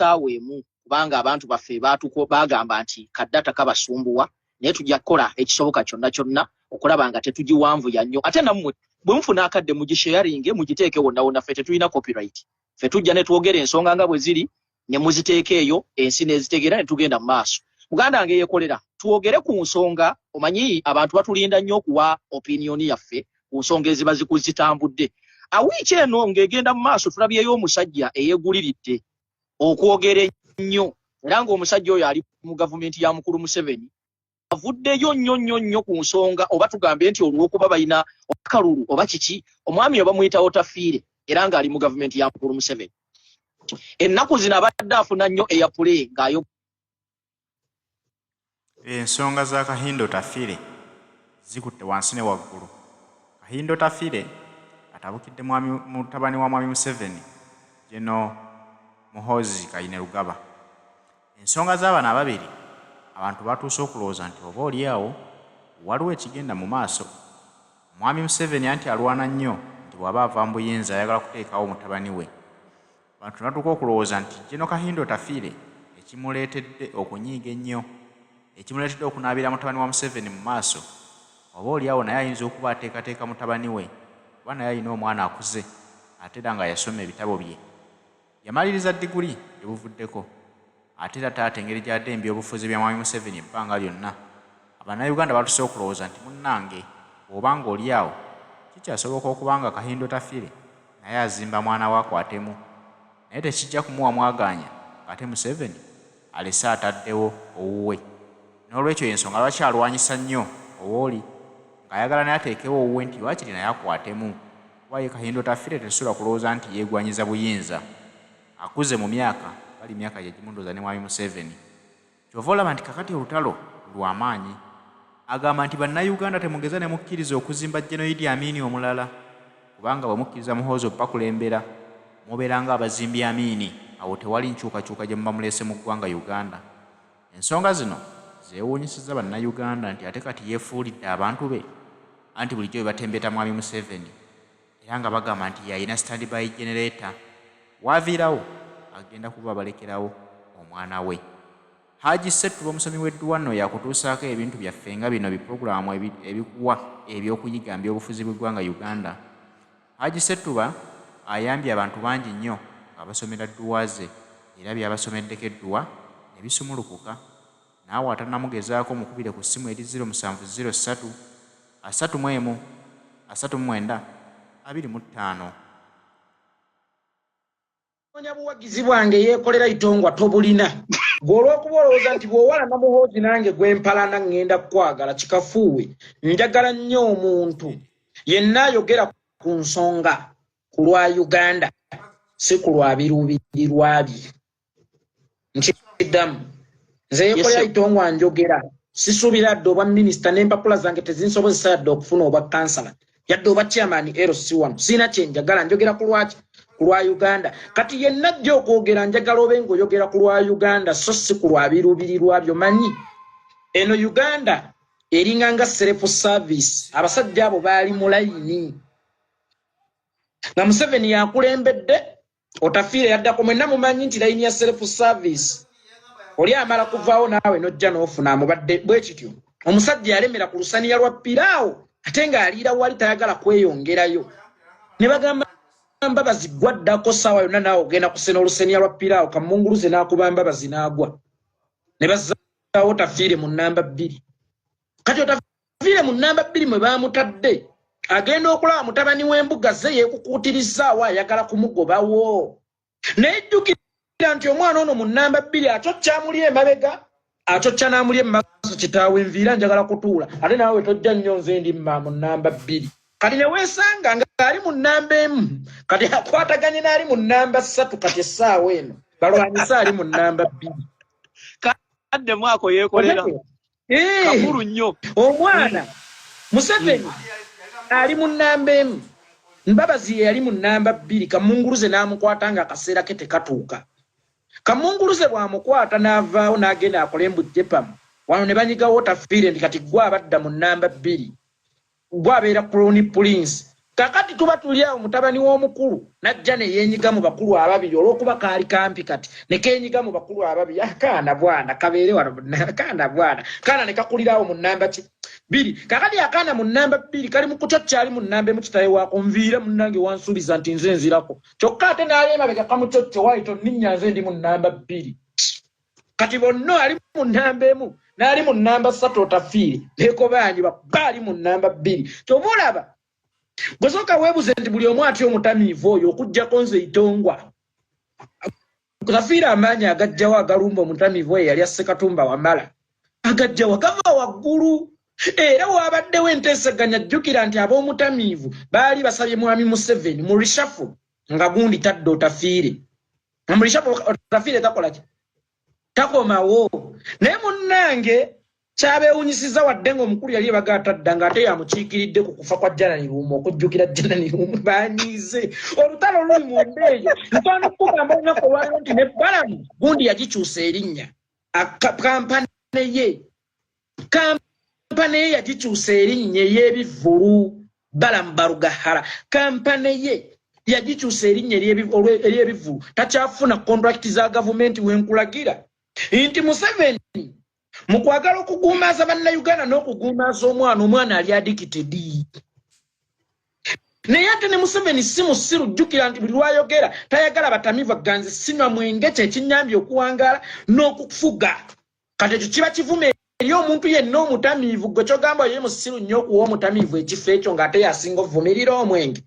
tusaaweemu kubanga abantu baffe bagamba nti kaddata kabasumbuwa naye tujja kukola ekisoboka kyonna okulaba nga tetugiwanvuya nnyo ate nammwe bwe mufuna akadde mugisharinge mugiteeke wonna ffe tetulina copyright ffe tujja ne twogera ensonga nga bwe ziri ne muziteeka eyo ensi n'ezitegeera ne tugenda mu maaso Uganda nge yekolera tuogere ku nsonga omanyi abantu batulinda nnyo okuwa opinion yaffe ku nsonga eziba zikuzitambudde awiiki eno ng'egenda mu maaso tulabyeyo omusajja eyeeguliridde okwogera ennyo era ng'omusajja oyo ali mu gavumenti ya mukulu Museveni avuddeyo nnyo ku nsonga oba tugambe nti olw'okuba balina akalulu oba kiki omwami oba muyita Otafire era ng'ali mu gavumenti ya mukulu Museveni ennaku zino abadde afuna nnyo eyapule ng'ayo ensonga za Kahindo Otafire zikutte wansi ne waggulu. Kahindo Otafire atabukidde mutabani wa mwami Museveni jeno Muhoozi Kainerugaba. Ensonga z'abana ababiri abantu batuuse okulowooza nti oba oliawo waliwo ekigenda mu maaso. Mwami Museveni anti alwana nnyo nti bw'aba ava mu buyinza ayagala kuteekawo mutabani we. Abantu batuuka okulowooza nti jeno Kahindo Otafire ekimuleetedde okunyiiga ennyo ekimuleetedde okunaabira mutabani wa Museveni mu maaso oba oliawo naye ayinza okuba ateekateeka mutabani we kuba naye alina omwana akuze ate era nga yasoma ebitabo bye yamaliriza diguli ebuvuddeko ate era taata engeri gy'adde ebyobufuzi bya mwami Museveni ebbanga lyonna Abannayuganda batuse okulowooza nti munnange bw'obanga oliawo kikyasoboka okubanga Kahindo Otafire naye azimba mwana we akwatemu naye tekijja kumuwa mwagaanya ate Museveni alese ataddewo owuwe. N'olwekyo ensonga lwaki alwanyisa nnyo owooli ng'ayagala naye ateekewo owuwe nti waakiri naye akwatemu kuba ye Kahindo Otafire tesula kulowooza nti yeegwanyiza buyinza akuze mu myaka bali myaka gye gimundooza ne mwami Museveni. Kyova olaba nti kakati olutalo lw'amaanyi agamba nti Bannayuganda temugeza ne mukkiriza okuzimba Jeno Idi Amini omulala kubanga bwe mukkiriza Muhoozi okubakulembera mubeera nga abazimbi Amini awo tewali nkyukakyuka gye muba muleese mu ggwanga Uganda. Ensonga zino zeewuunyisizza Bannayuganda nti ate kati yeefuulidde abantu be anti bulijjo bwe batembeeta mwami Museveni era nga bagamba nti yalina standby generator waaviirawo agenda kuba balekerawo omwana we. Haji Ssettuba omusomi w'edduwano yakutuusaako ebintu byaffe nga bino bipulogulaamu ebikuwa ebyokuyiga by'obufuzi bw'eggwanga Uganda. Haji Ssettuba ayambye abantu bangi nnyo abasomera dduwa ze era by'abasomeddeko edduwa ne bisumulukuka naawe atanamugezaako mukubire ku ssimu eri 0703 31 39 25. Buwagizi bwange yeekolera itongwa tobulina gw'olwokuba olowooza nti bw'owalana Muhoozi nange gwempalana ngenda kukwagala kikafuuwe njagala nnyo omuntu yenna ayogera ku nsonga ku lwa Uganda si ku lwa biruubiri lwabye nkiddamu nze yeekolera itongwa njogera sisuubira dde obwa minisita n'empapula zange tezinsobozesa yadde okufuna obwa kansala yadde oba chairman LC1 sina kyenjagala njogera ku lwaki ku lwa Uganda kati yenna ajja okwogera njagala obe ng'oyogera ku lwa Uganda so si ku lwa biruubiri lwabyo. Manyi eno Uganda eringanga self service abasajja abo baali mu layini nga Museveni yakulembedde Otafire yaddako mwenna mumanyi nti layini ya self service oli amala kuvaawo naawe nojja n'ofuna amubadde bwe kityo omusajja yalemera ku lusaniya lwa Piraawo ate ng'aliira wali tayagala kweyongerayo ne bagamba Mbabazi gwaddako sawa yonna naawe ogenda kusena olusaniya lwa Piraawo kamunguluze n'akuba Mbabazi n'agwa ne bazzaawo Otafire mu nnamba 2 kati Otafire mu nnamba 2 mwe baamutadde agenda okulaba mutabani w'embuga ze yeekukuutirizaawo ayagala kumugobawo nejjukira nti omwana ono mu nnamba 2 acocca amuli emabega acocca n'amuli emaaso kitaawe enviira njagala kutuula ate naawe tojja nnyo nze ndi mu nnamba 2 kati ne weesanga ng'ali mu nnamba 1 kati akwataganye n'ali mu nnamba 3 kati essaawa eno balwanyisa ali mu nnamba 2 kadde mwako yeekolera kakulu nnyo omwana Museveni ali mu nnamba 1 Mbabazi yali mu nnamba 2 kamunguluze n'amukwata nga akaseera ke tekatuuka kamunguluze bw'amukwata n'avaawo n'agenda akola embujjepamu wano ne banyigawo Otafire ndi kati gwe abadda mu nnamba 2 gwabeera Crown Prince kakati tuba tulya omutabani w'omukulu najja ne yenyiga mu bakulu ababiri olwokuba kaali kampi kati ne kenyiga mu bakulu ababiri akaana bwana kabeere wano akaana bwana kaana ne kakulirawo mu nnamba ki biri kakati akaana mu nnamba biri kali mu kucocca mu nnamba mu kitaye wako nviire munnange wansuubiza nti nze nzirako kyokka ate n'alema beka kamucocco waito ninnya nze ndi mu nnamba biri kati bonno ali mu nnamba emu n'ali mu nnamba 3 Otafire leko banyi baali mu nnamba 2 kyobulaba gwesoka webuze nti buli omu atyo omutamiivu oyo okujjako nze itongwa Otafire amaanyi agajjawo agalumba omutamiivu oyo yali Assekatumba Wamala agajjawo gava waggulu era wabaddewo enteeseganya jjukira nti ab'omutamiivu baali basabye mwami Museveni mu reshuffle nga gundi tadde Otafire mu reshuffle Otafire takola ki takomawo naye munnange kyabewunyisiza wadde ng'omukulu yali bagatadda ng'ate yamukiikiridde ku kufa kwa Janani Lumu okujjukira Janani Lumu banyize olutalo luli mu mbeeyo ntwala okugamba olunaku olwaliro nti ne Balamu gundi yagikyusa erinnya kampane ye yagikyusa erinnya ey'ebivvulu Balamu Barugahara kampane ye yagikyusa erinnya ery'ebivvulu takyafuna contract za gavumenti wenkulagira nti Museveni mukwagala okuguumaaza bannayuganda n'okuguumaaza omwana ali addicted naye ate ne Museveni si musiru jjukira nti buli lwayogera tayagala batamiivu ganze sinywa mwenge kye kinnyambye okuwangaala n'okufuga kati ekyo kiba kivume eri omuntu yenna omutamiivu gwe kyogamba ye musiru nnyo okuwa omutamiivu ekifo ekyo ng'ate yasinga ovumirira omwenge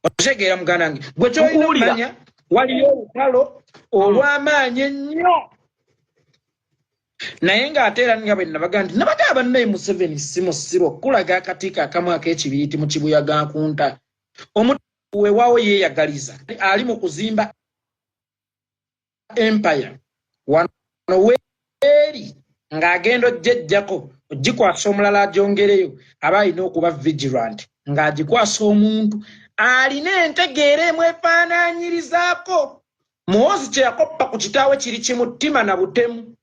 otegeera muganda wange gwe kyolina omanya waliyo olutalo olw'amaanyi ennyo naye ng'ate era nga bwe nabaga nti nabagamba naye Museveni si musiru okulaga akatiiko akamu ak'ekibiriiti mu kibuyaga nkunta omuntu weewaawo yeeyagaliza ali mu kuzimba empire wano weeri ng'agenda ojjejjako ogikwasa omulala agyongereyo aba alina okuba vigilant ng'agikwasa omuntu alina entegeera emwefaanaanyirizaako Muhoozi kye yakoppa ku kitaawe kiri kimutima na butemu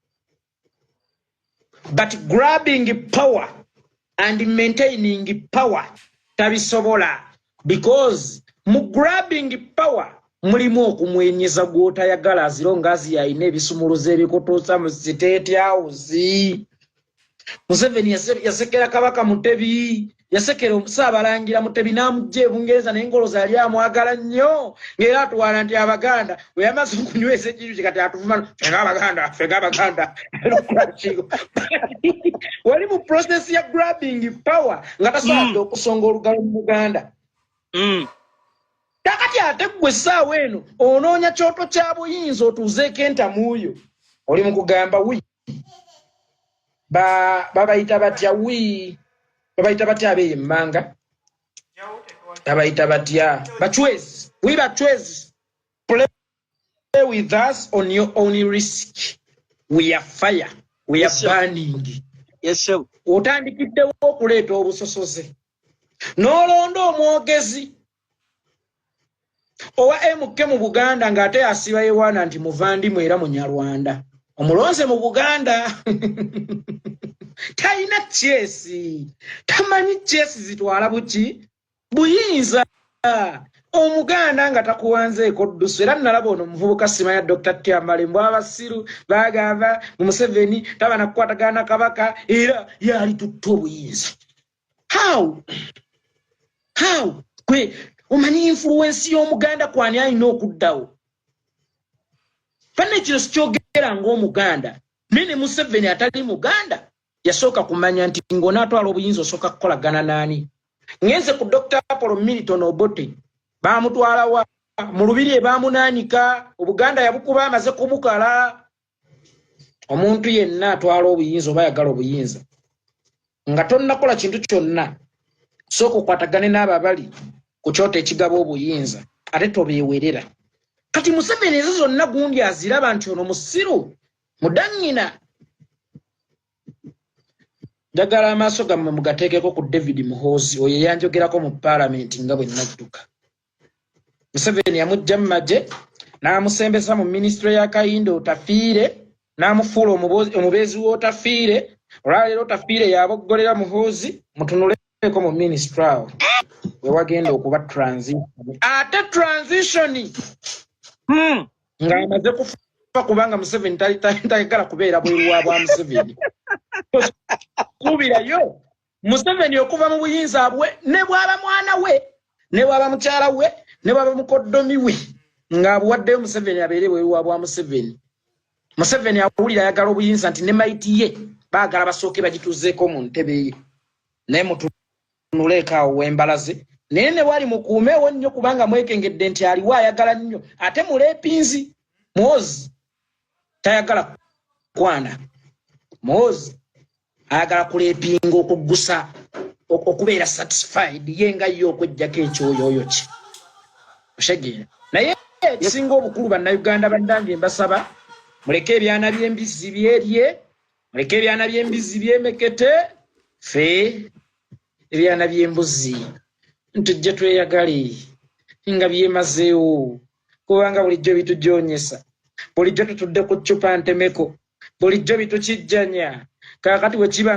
but grabbing power and maintaining power tabisobola because mu grabbing power mulimu okumwenyeza gw'otayagala azironga aziyayina ebisumuluzo ebikutuusa mu State House. Museveni yasekera kabaka Mutebi yasekera Saabalangira Mutebi n'amugye e Bungereza n'engoloza yali amwagala nnyo ng'era atwala nti Abaganda we yamaze okunywesa ekiru kati atuvuma fenga Abaganda wali mu process ya grabbing power nga tasobola okusonga olugalo mu Buganda. Kakati ate gwe essaawa eno onoonya kyoto kya buyinza otuuzeeko entamuuyo oli mu kugamba wi babayita batya wi babayita batya ab'emmanga babayita batya bachwezi we bachwezi play with us on your own risk. We are fire, we are burning. Yes sir. Otandikiddewo okuleeta obusosoze n'olonda omwogezi owa MK mu Buganda ng'ate asiba yewaana nti muvandimu era Munyarwanda omulonze mu Buganda talina kyesi tamanyi kyesi zitwala buki buyinza omuganda nga takuwanzeeko ddusu era nalaba ono omuvubuka Simanya Dr. Tyambalembo abasiru bagamba mu Museveni tabana kukwatagana kabaka era yali tutta obuyinza. How kwe omanyi influence y'omuganda kwani alina okuddawo panne kino sikyogera ng'omuganda nene Museveni atali muganda yasooka kumanya nti ng'onaatwala obuyinza osooka kukolagana naani. Ngenze ku Dr. Apollo Milton Obote baamutwala wa mu lubiri baamunaanika Obuganda yabukuba amaze kubukala. Omuntu yenna atwala obuyinza oba yagala obuyinza nga tonnakola kintu kyonna sooka okwatagane n'abo abali ku kyoto ekigaba obuyinza ate tobeewerera. Kati Museveni ezo zonna gundi aziraba nti ono musiru mudannyina. Njagala amaaso gammwe mugateekeko ku David Muhoozi oyo yanjogerako mu Parliament nga bwe nnadduka. Museveni yamujja mu magye n'amusembesa mu Ministry ya Kaindo Otafire n'amufuula omubeezi w'Otafire. Olwaleero Otafire yaboggolera Muhoozi mutunule ko mu ministry we wagenda okuba transition ate transition nga amaze kufa kubanga Museveni tayagala kubeera bweru wa Museveni kubirayo Museveni okuva mu buyinza bwe ne bwaba mwana we ne bwaba mukyala we ne bwaba mukoddomi we nga abuwaddeyo Museveni abeere bweru wa Museveni awulira ayagala obuyinza nti ne maiti ye baagala basooke bagituzeeko mu ntebe ye naye mutunuleka wembalaze naye ne wali mukuumeewo nnyo kubanga mwekengedde nti aliwo ayagala nnyo ate muleepinzi Muhoozi tayagala kwana Muhoozi ayagala kuleepinga okuggusa okubeera satisfied yenga yo okwejjako ekyoyoyo ki oshegeera naye ekisinga obukulu bannayuganda bandange mbasaba muleke ebyana by'embizzi byerye muleke ebyana by'embizzi byemekete fe ebyana by'embuzi ntujje tweyagale nga byemazeewo kubanga bulijjo bitujonyesa bulijjo tutudde ku ccupa ntemeko bulijjo bitukijjanya kakati we kiba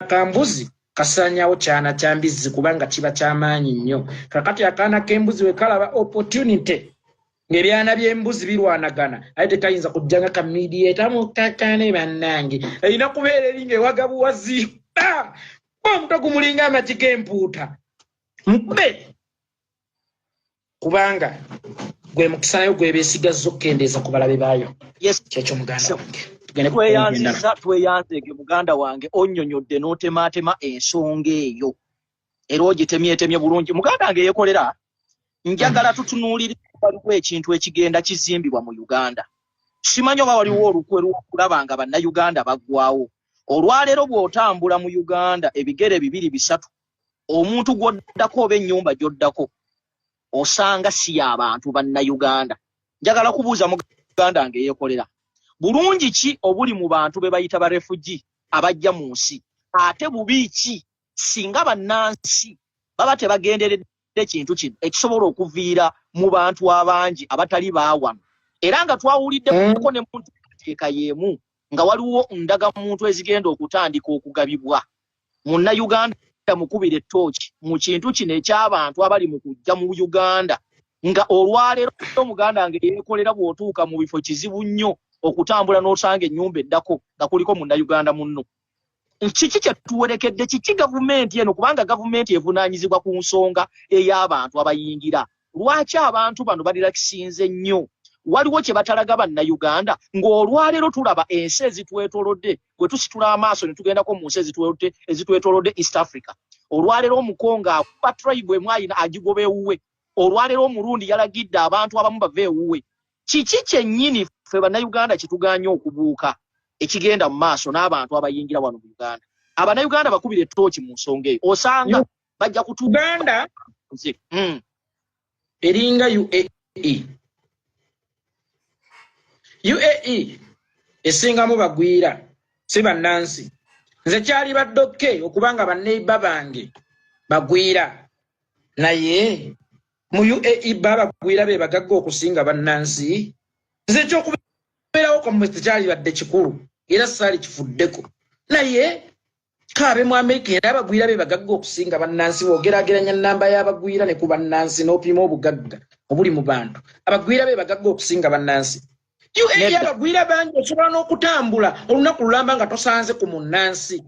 kambuzi kasanyawo kyana kyambizzi kubanga kiba kyamaanyi nnyo kakati akaana k'embuzi we kalaba opportunity ng'ebyana by'embuzi birwanagana ate tekayinza kujjanga ka mediator mukakane bannange erina kubeera eringa ewagabuwazi omuto gumulinga amagi g'empuuta mukube kubanga gwe mukisa nayo gwe beesigazza okukendeeza ku balabe baayo kyekyo muganda wange tweyanzege muganda wange onnyonnyodde n'otemaatema ensonga eyo era ogitemyetemye bulungi muganda wange yeekolera njagala tutunuulire waliwo ekintu ekigenda kizimbibwa mu Uganda simanyi oba waliwo olukwe lw'okulaba nga bannayuganda baggwawo olwaleero bw'otambula mu Uganda ebigere 2-3 omuntu gw'oddako oba ennyumba gy'oddako osanga si y'abantu bannayuganda njagala kubuuza muganda wange yeekolera bulungi ki obuli mu bantu be bayita ba refugee abajja mu nsi ate bubi ki singa bannansi baba tebagenderedde ekintu kino ekisobola okuviira mu bantu abangi abatali baawano era nga twawuliddeko ne muntu teeka yeemu nga waliwo ndagamuntu ezigenda okutandika okugabibwa munnayuganda mukubira ettooki mu kintu kino eky'abantu abali mu kujja mu Uganda nga olwaleero omuganda wange yeekolera bw'otuuka mu bifo kizibu nnyo okutambula n'osanga ennyumba eddako nga kuliko munnayuganda munno kiki kyetuwerekedde kiki gavumenti eno kubanga gavumenti evunaanyizibwa ku nsonga ey'abantu abayingira lwaki abantu bano balirakisinze nnyo waliwo kye batalaga bannayuganda ng'olwaleero tulaba ensi ezitwetolodde gwe tusitula amaaso ne tugendako mu nsi ezitwetolodde East Africa olwaleero omukongo akuba tribe emu ayina agigoba ewuwe olwaleero omurundi yalagidde abantu abamu bava ewuwe kiki kyennyini ffe bannayuganda kituganye okubuuka ekigenda mu maaso n'abantu abayingira wano mu Uganda abannayuganda bakubira ettooki mu nsonga eyo osanga bajja kutuganda eringa UAE esingamu bagwira si bannansi nze kyali baddokke okubanga banneiba bange bagwira naye mu UAE babagwira be bagagga okusinga bannansi nze kyokubeerawo kamwe tekyali badde kikulu era saali kifuddeko naye kaabe mu Amerika era abagwira be bagagga okusinga bannansi bw'ogeraageranya nnamba y'abagwira ne ku bannansi n'opima obugagga obuli mu bantu abagwira be bagagga okusinga bannansi UAE abagwira bangi osobola n'okutambula olunaku lulamba nga tosanze ku munnansi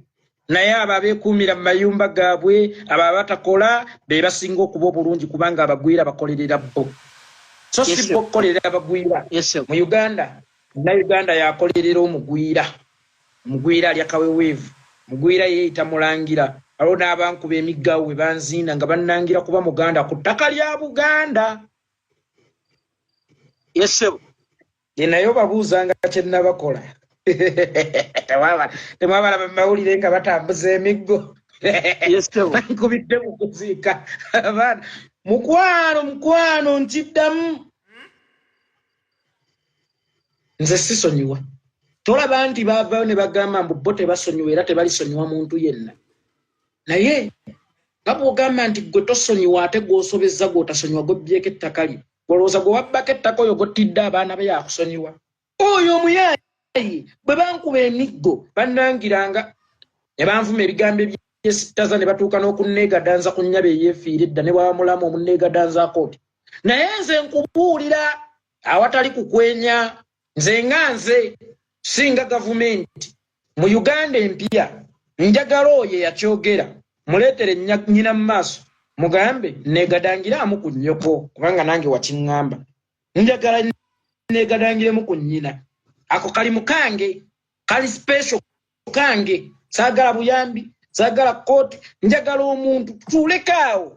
naye abo abeekuumira mu mayumba gaabwe abo abatakola be basinga okuba obulungi kubanga abagwira bakolerera bo so si bo okukolerera abagwira mu Uganda munnayuganda yakolerera omugwira alya kaweweevu mugwira yeeyita mulangira alo n'abankuba emiggawo we banzinda nga bannangira kuba muganda ku ttaka lya Buganda naye babuuzanga kyennabakola temwabalaba mawulire nga batambuza emiggo nkubidde mu kuziika abaana mukwano nkiddamu nze sisonyiwa tolaba nti baavaayo ne bagamba mbu bo tebasonyiwa era tebalisonyiwa muntu yenna naye nga bw'ogamba nti gwe tosonyiwa ate gw'osobezza gw'otasonyiwa gwebyeko ettaka lye olowooza gwe wabbako ettaka oyo gottidde abaana be yakusonyiwa oyo omuyaayi bwe bankuba emiggo bannangiranga ne banvuma ebigambo ebyesitaza ne batuuka n'okunneegadanza ku nnyaba eyeefiiridda ne bwamulamu omunneegadanza kooti naye nze nkubuulira awatali kukwenya nze nga nze singa gavumenti mu Uganda empya njagala oyo yakyogera muleetere nnyina mu maaso mugambe neegadangiraamu ku nnyoko kubanga nange wakiŋŋamba njagala neegadangiremu ku nnyina ako kali mukange kali special kange saagala buyambi saagala kooti njagala omuntu tulekaawo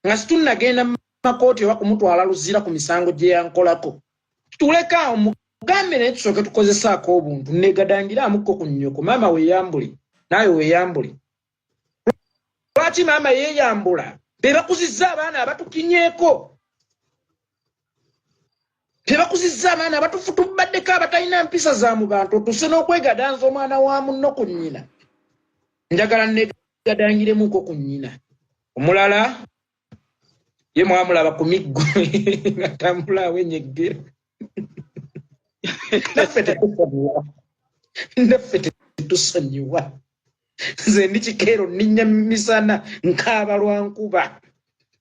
nga situnnagenda mu makooti oba kumutwala luzira ku misango gye yankolako tulekaawo mugambe naye tusooke tukozesaako obuntu neegadangiraamuko ku nnyoko maama weeyambule naawe weeyambule lwaki maama yeeyambula be bakuzizza abaana abatukinyeeko tebakuzizza abaana abatufutubaddeko abatalina mpisa za mu bantu otuse n'okwegadanza omwana wa munno ku nnyina njagala neegadangiremuko ku nnyina omulala ye mwamulaba ku miggo nga tambula awenyeggera naffe tetusonyiwa nze ndi kikeero nninnya misana nkaaba lwa nkuba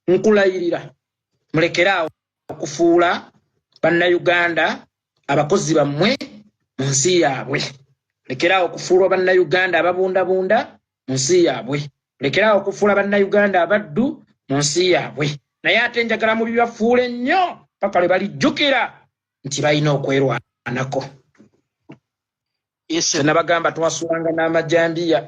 nkulayirira mulekeraawo okufuula bannayuganda abakozi bammwe mu nsi yaabwe lekeraawo okufuulwa bannayuganda ababundabunda mu nsi yaabwe lekeraawo okufuula bannayuganda abaddu mu nsi yaabwe naye ate njagala mu bibafuule nnyo paka lwe balijjukira nti balina okwerwanako nabagamba twasulanga n'amajambiya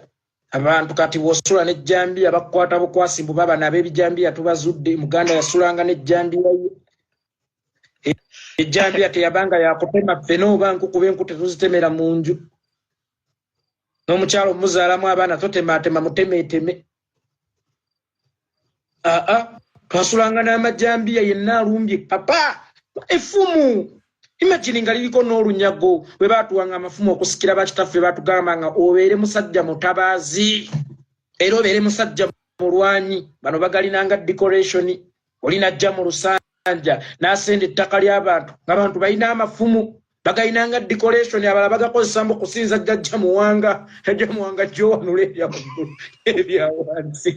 abantu kati bw'osula n'ejjambiya bakukwata bukwasimbu baba n'ab'ebijambiya tubazudde muganda yasulanga n'ejjambiya ye ejjambiya teyabanga yakutema ffene oba nkukuba enku tetuzitemera mu nju n'omukyalo muzaalamu abaana totematema mutemeteme twasulanga n'amajambiya yenna alumbye papa effumu imagine nga liriko n'olunyago bwe baatuwanga amafumu okusikira bakitaffe baatugamba nga obeere musajja mutabaazi era obeere musajja mulwanyi bano bagalinanga decoration olinajja mu lusanja n'asenda ettaka ly'abantu ng'abantu balina amafumu bagalinanga decoration abalala bagakozesa mu kusinza jjajja muwanga gy'owanula ebyawansi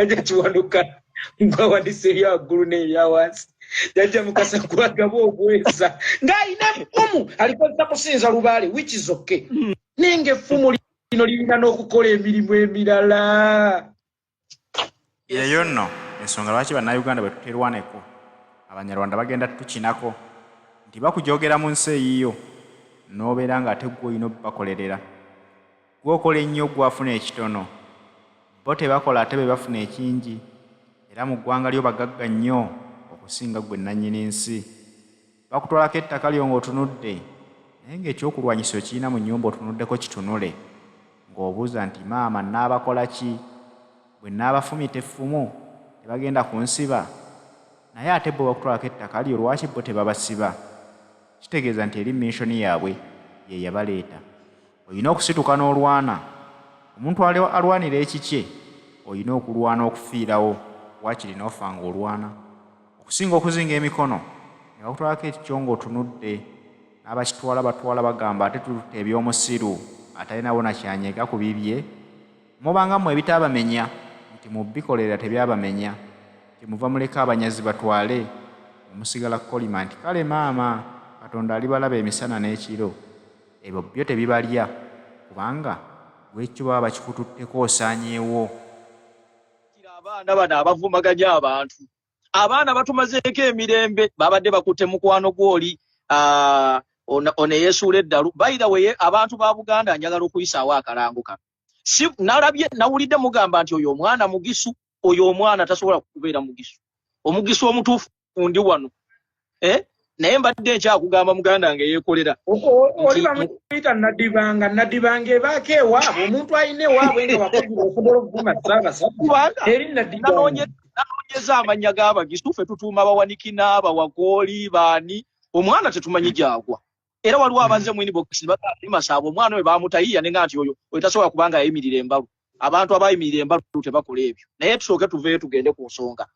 ejja kiwanuka ng'awanise ebyawaggulu n'ebyawansi jajja mukasa kwagaba obweza ng'alina effumu alikozesa kusinza lubaale which is okay ninga effumu lino lirina n'okukola emirimu emirala yeyo nno ensonga lwaki bannayuganda bwe tuterwaneko abanyarwanda bagenda tukinako nti bakujogera mu nsi eyiyo n'obeera ng'ate gwe olina obakolerera gwokola ennyo gwafuna ekitono bo tebakola ate be bafuna ekingi era mu ggwanga lyo bagagga nnyo okusinga gwe nannyini nsi bakutwalako ettaka lyo ng'otunudde naye ng'ekyokulwanyisa okirina mu nnyumba otunuddeko kitunule ng'obuuza nti maama naabakola ki bwe naabafumita effumu tebagenda kunsiba naye ate bo bakutwalako ettaka lyo lwaki bo tebabasiba kitegeeza nti eri mishoni yaabwe ye yabaleeta olina okusituka n'olwana omuntu alwanira ekikye olina okulwana okufiirawo wakiri n'ofa ng'olwana okusinga okuzinga emikono ne bakutwalako ekikyo ng'otunudde n'abakitwala batwala bagamba ate tuluta eby'omusiru atalinawo nakyanyega ku bibye mubanga mmwe ebitaabamenya nti mubbikolera tebyabamenya kyemuva muleka abanyazi batwale omusigala kolima nti kale maama katonda alibalaba emisana n'ekiro ebyo byo tebibalya kubanga lwekyo baba bakikututteko osaanyeewo abaana bano abavumaganya abantu abaana batumazeeko emirembe babadde bakutte mukwano gw'oli ono eyeesuula eddalu by the way abantu ba Buganda njagala okuyisaawo akalango kano si nalabye nawulidde mugamba nti oyo omwana mugisu oyo omwana tasobola kubeera mugisu omugisu omutuufu ndi wano naye mbadde nkyakugamba muganda nga yeekolera oli bamuyita nadibanga ebaako ewaabwe omuntu alina ewaabwe nga bakozi okusobola okuvuma ssaabasajja eri nanoonyeza amannya g'abagisu ffe tutuuma bawaniki n'abawagooli baani omwana tetumanyi gyagwa era waliwo abaze mu inbox bakamasaba omwana we bamutayiya nenga nti oyo tasobola kubanga yayimirira embalu abantu abayimirira embalu tebakola ebyo naye tusooke tuveeyo tugende ku nsonga